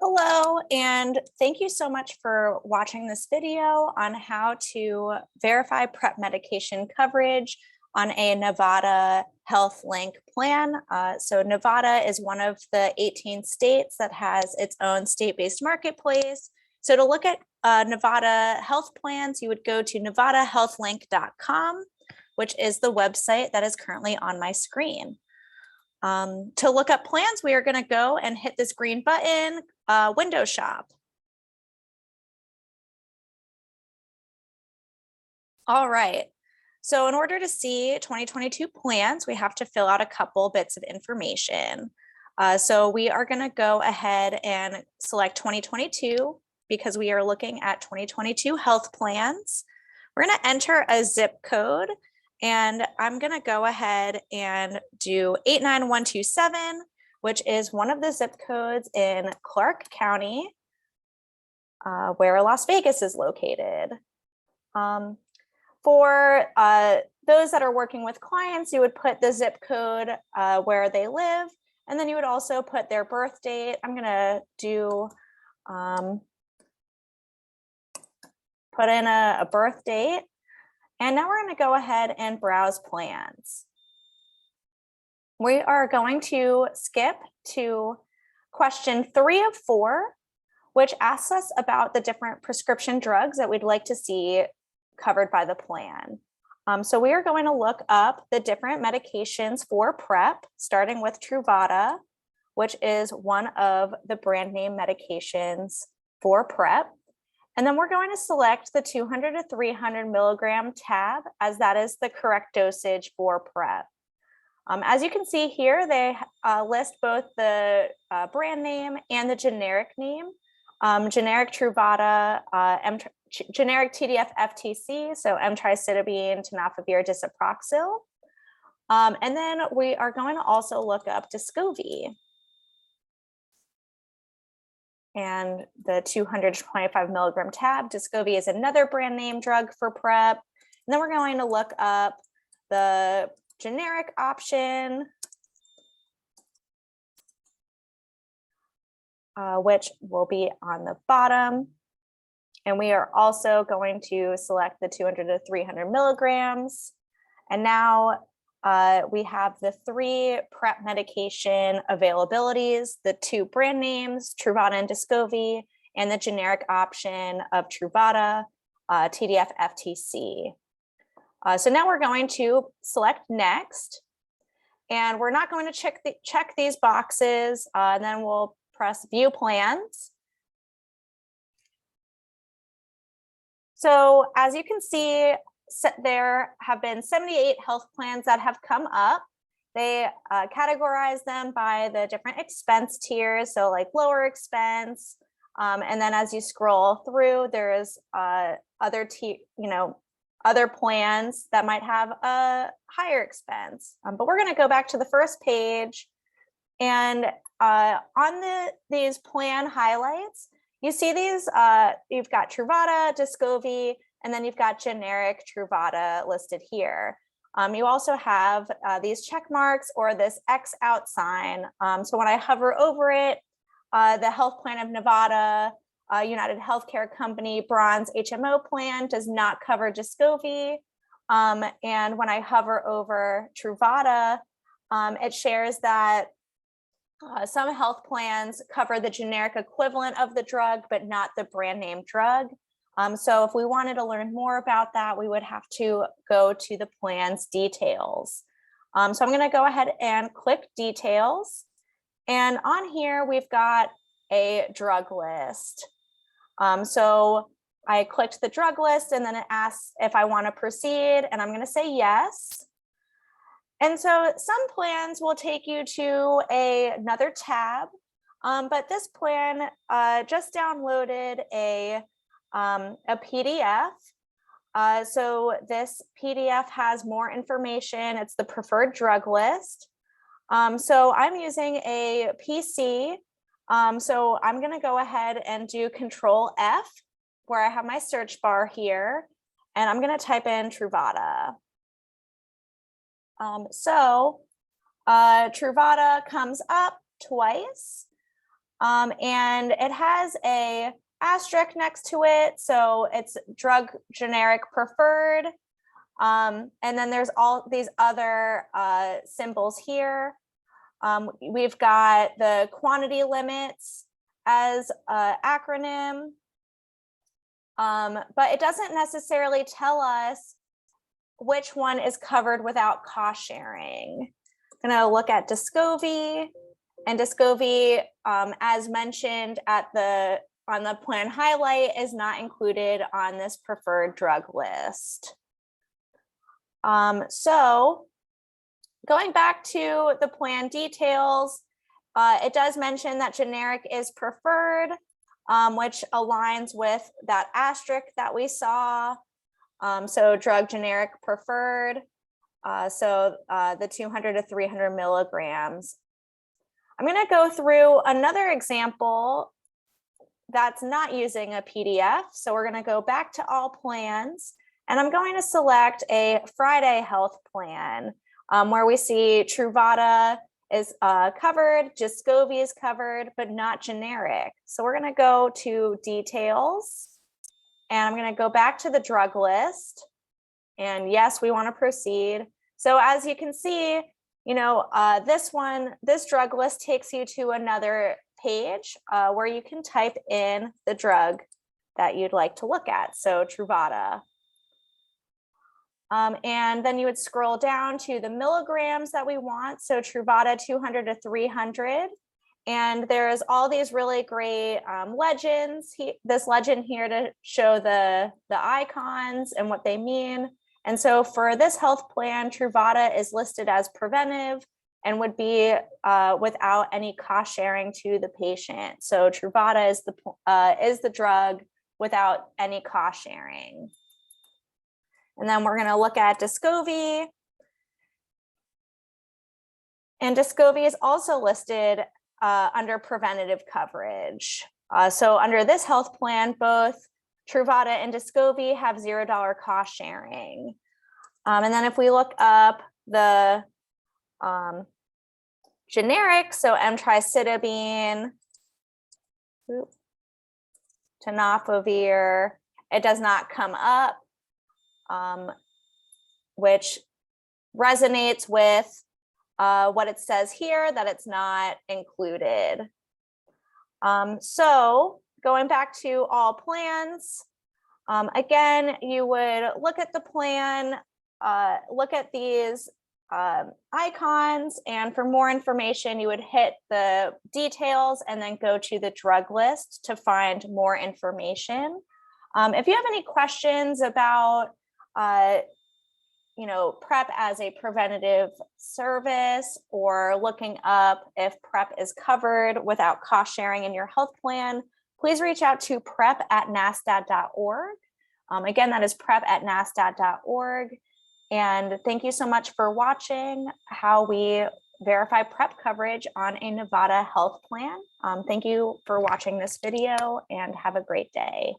Hello, and thank you so much for watching this video on how to verify PrEP medication coverage on a Nevada Health Link plan. So Nevada is one of the 18 states that has its own state-based marketplace. So to look at Nevada health plans, you would go to nevadahealthlink.com, which is the website that is currently on my screen. To look up plans, we are going to go and hit this green button, window shop. All right. So in order to see 2022 plans, we have to fill out a couple bits of information. So we are going to go ahead and select 2022 because we are looking at 2022 health plans. We're going to enter a zip code. And I'm going to go ahead and do 89127, which is one of the zip codes in Clark County, where Las Vegas is located. For those that are working with clients, you would put the zip code where they live, and then you would also put their birth date. I'm going to do put in a birth date. And now we're going to go ahead and browse plans. We are going to skip to question 3 of 4, which asks us about the different prescription drugs that we'd like to see covered by the plan. So we are going to look up the different medications for PrEP, starting with Truvada, which is one of the brand name medications for PrEP. And then we're going to select the 200 to 300 milligram tab, as that is the correct dosage for PrEP. As you can see here, they list both the brand name and the generic name. Generic Truvada, generic TDF-FTC, so emtricitabine, tenofovir, disoproxil. And then we are going to also look up Descovy. And the 225 milligram tab, Descovy is another brand name drug for PrEP. And then we're going to look up the generic option, which will be on the bottom. And we are also going to select the 200 to 300 milligrams. And now we have the 3 PrEP medication availabilities, the 2 brand names, Truvada and Descovy, and the generic option of Truvada, TDF-FTC. So now we're going to select next, and we're not going to check these boxes, and then we'll press view plans. So as you can see, there have been 78 health plans that have come up. They categorize them by the different expense tiers, so like lower expense. And then as you scroll through, there is other plans that might have a higher expense. But we're going to go back to the first page, and on these plan highlights, you see these. You've got Truvada, Descovy, and then you've got generic Truvada listed here. You also have these check marks or this X out sign. So when I hover over it, the Health Plan of Nevada, United Healthcare Company Bronze HMO plan does not cover Descovy. And when I hover over Truvada, it shares that some health plans cover the generic equivalent of the drug, but not the brand name drug. So if we wanted to learn more about that, we would have to go to the plan's details. So I'm going to go ahead and click details. And on here, we've got a drug list. So I clicked the drug list, and then it asks if I want to proceed, and I'm going to say yes. And so some plans will take you to another tab, but this plan just downloaded a PDF. So this PDF has more information. It's the preferred drug list. So I'm using a PC. So I'm going to go ahead and do Control F, where I have my search bar here, and I'm going to type in Truvada. Truvada comes up twice. And it has a asterisk next to it, so it's drug generic preferred. And then there's all these other symbols here. We've got the quantity limits as an acronym, but it doesn't necessarily tell us which one is covered without cost sharing. I'm going to look at Descovy, and Descovy, as mentioned on the plan highlight, is not included on this preferred drug list. So going back to the plan details, it does mention that generic is preferred, which aligns with that asterisk that we saw. So drug generic preferred, the 200 to 300 milligrams. I'm going to go through another example that's not using a PDF. So we're going to go back to all plans, and I'm going to select a Friday Health plan where we see Truvada is covered, Descovy is covered, but not generic. So we're going to go to details, and I'm going to go back to the drug list. And yes, we want to proceed. So as you can see, this drug list takes you to another page where you can type in the drug that you'd like to look at. So Truvada. And then you would scroll down to the milligrams that we want. So Truvada 200 to 300. And there's all these really great legends. This legend here to show the icons and what they mean. And so for this health plan, Truvada is listed as preventive and would be without any cost sharing to the patient. So Truvada is the drug without any cost sharing. And then we're going to look at Descovy. And Descovy is also listed under preventative coverage. So under this health plan, both Truvada and Descovy have $0 cost sharing. And then if we look up the generic, so emtricitabine, tenofovir, it does not come up, which resonates with what it says here, that it's not included. So going back to all plans, again, you would look at the plan, look at these icons, and for more information, you would hit the details and then go to the drug list to find more information. If you have any questions about PrEP as a preventative service, or looking up if PrEP is covered without cost sharing in your health plan, please reach out to prep@nasdaq.org. Again, that is prep@nasdaq.org. And thank you so much for watching how we verify PrEP coverage on a Nevada health plan. Thank you for watching this video, and have a great day.